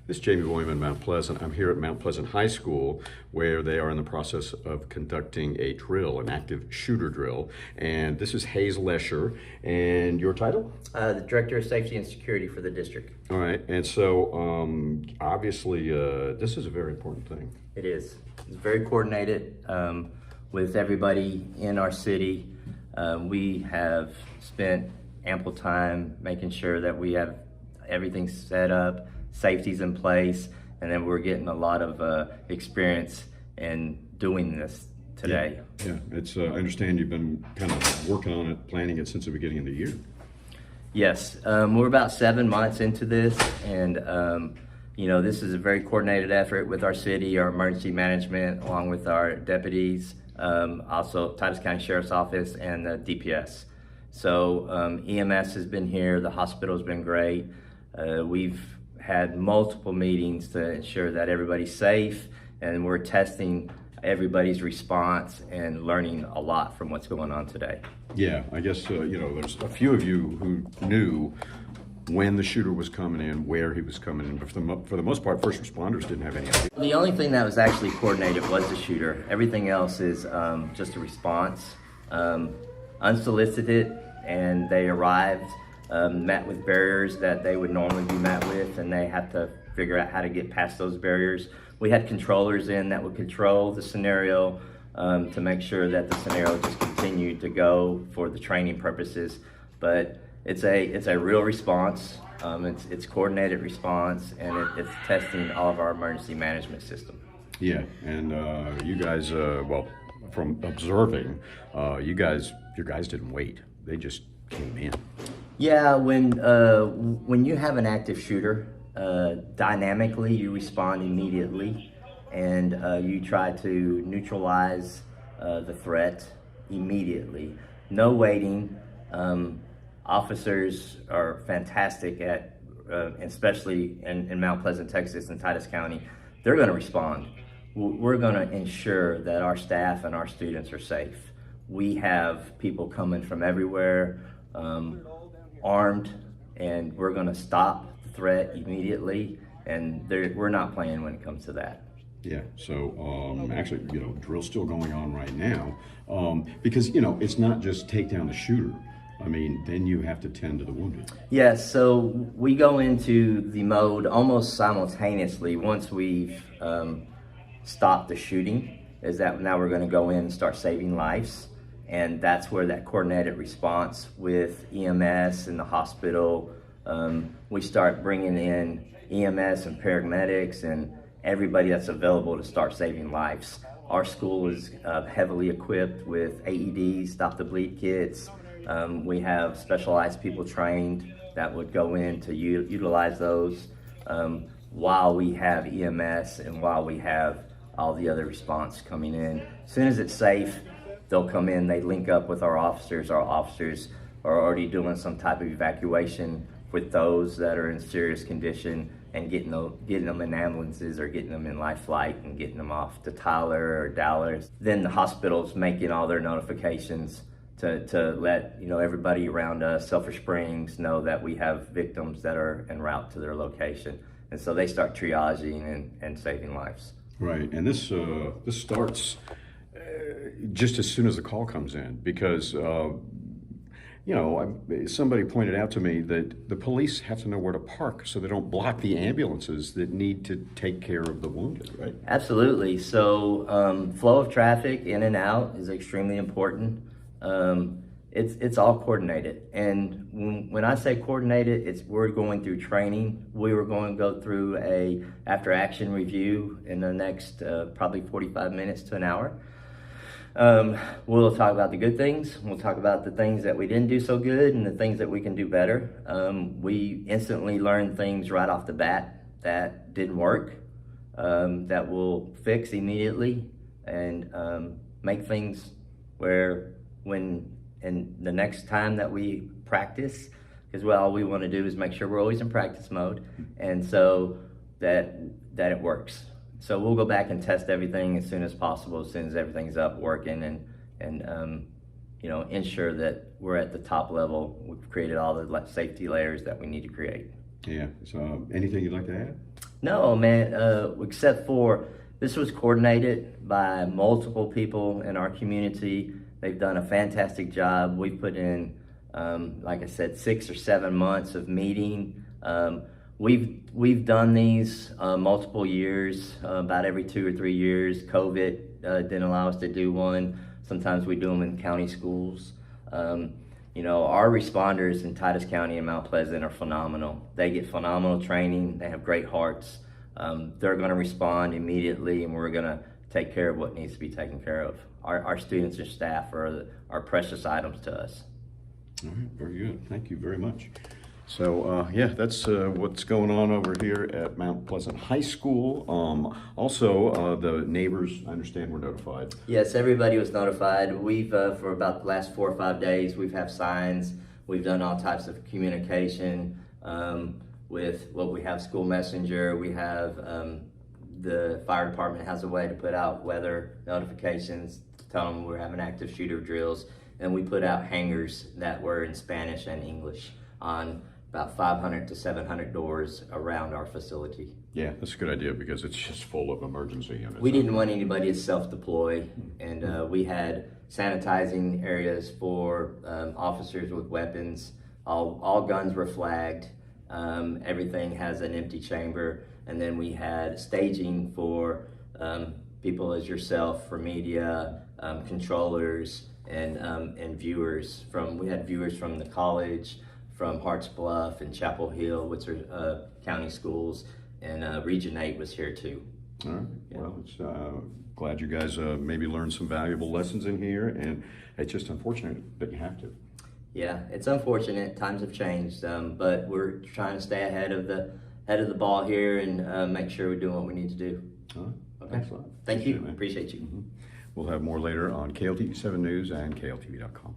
This is Jamey Boyum in Mount Pleasant. I'm here at Mount Pleasant High School where they are in the process of conducting a drill, an active shooter drill. And this is Lesher. And your title? The Director of Safety and Security for the district. All right. And so obviously this is a very important thing. It is. It's very coordinated with everybody in our city. We have spent ample time making sure that we have everything set up, safety's in place, and then we're getting a lot of experience in doing this today. Yeah. It's I understand you've been kind of working on it, planning it since the beginning of the year. Yes, we're about 7 months into this, and this is a very coordinated effort with our city, our emergency management, along with our deputies, also Titus County Sheriff's Office and the DPS. So EMS has been here, the hospital's been great. We've had multiple meetings to ensure that everybody's safe, and we're testing everybody's response and learning a lot from what's going on today. Yeah, I guess, there's a few of you who knew when the shooter was coming in, where he was coming in, but for the most part, first responders didn't have any idea. The only thing that was actually coordinated was the shooter. Everything else is just a response, unsolicited, and they arrived, met with barriers that they would normally be met with, and they had to figure out how to get past those barriers. We had controllers in that would control the scenario to make sure that the scenario just continued to go for the training purposes. But it's a real response. It's coordinated response, and it's testing all of our emergency management system. Yeah, and you guys, from observing, your guys didn't wait. They just came in. Yeah, when you have an active shooter, dynamically you respond immediately, and you try to neutralize the threat immediately. No waiting. Officers are fantastic at, especially in Mount Pleasant, Texas, and Titus County. They're going to respond. We're going to ensure that our staff and our students are safe. We have people coming from everywhere, armed, and we're going to stop the threat immediately, and we're not playing when it comes to that. Yeah, so actually, drill's still going on right now, because, it's not just take down the shooter. I mean, then you have to tend to the wounded. Yeah, so we go into the mode almost simultaneously once we've stopped the shooting, is that now we're going to go in and start saving lives. And that's where that coordinated response with EMS and the hospital, we start bringing in EMS and paramedics and everybody that's available to start saving lives. Our school is heavily equipped with AEDs, stop the bleed kits. We have specialized people trained that would go in to utilize those while we have EMS and while we have all the other response coming in. As soon as it's safe, they'll come in, they link up with our officers. Our officers are already doing some type of evacuation with those that are in serious condition and getting them in ambulances or getting them in life flight and getting them off to Tyler or Dallas. Then the hospital's making all their notifications to let everybody around us, Sulphur Springs, know that we have victims that are en route to their location. And so they start triaging and saving lives. Right, and this starts just as soon as the call comes in, because somebody pointed out to me that the police have to know where to park so they don't block the ambulances that need to take care of the wounded, right? Absolutely. So flow of traffic in and out is extremely important. It's all coordinated, and when I say coordinated, we're going through training. We were going to go through a after action review in the next probably 45 minutes to an hour. We'll talk about the good things. We'll talk about the things that we didn't do so good and the things that we can do better. We instantly learned things right off the bat that didn't work, that we'll fix immediately and make things where and the next time that we practice, because all we want to do is make sure we're always in practice mode, and so that it works. So we'll go back and test everything as soon as possible, as soon as everything's up working, and ensure that we're at the top level. We've created all the safety layers that we need to create. Yeah. So anything you'd like to add? No, man, except for this was coordinated by multiple people in our community. They've done a fantastic job. We've put in, like I said, 6 or 7 months of meeting. We've done these multiple years, about every 2 or 3 years. COVID didn't allow us to do one. Sometimes we do them in county schools. You know, our responders in Titus County and Mount Pleasant are phenomenal. They get phenomenal training. They have great hearts. They're going to respond immediately, and we're going to take care of what needs to be taken care of. Our students and staff are precious items to us. All right, very good. Thank you very much. So yeah, that's what's going on over here at Mount Pleasant High School. Also, the neighbors, I understand, were notified. Yes, everybody was notified. We've, for about the last 4 or 5 days, we've had signs. We've done all types of communication with what we have, school messenger. We have the fire department has a way to put out weather notifications to tell them we're having active shooter drills. And we put out hangers that were in Spanish and English on about 500 to 700 doors around our facility. Yeah, that's a good idea because it's just full of emergency units. We didn't want anybody to self-deploy, and we had sanitizing areas for officers with weapons. All guns were flagged. Everything has an empty chamber, and then we had staging for people as yourself, for media, controllers, and viewers. We had viewers from the college, from Harts Bluff and Chapel Hill, which are county schools, and Region 8 was here too. All right. Yeah. Well, it's glad you guys maybe learned some valuable lessons in here, and it's just unfortunate that you have to. Yeah, it's unfortunate. Times have changed, but we're trying to stay ahead of the ball here and make sure we're doing what we need to do. All right. Okay. Thanks a lot. Thank you. Appreciate you. We'll have more later on KLTV 7 News and KLTV.com.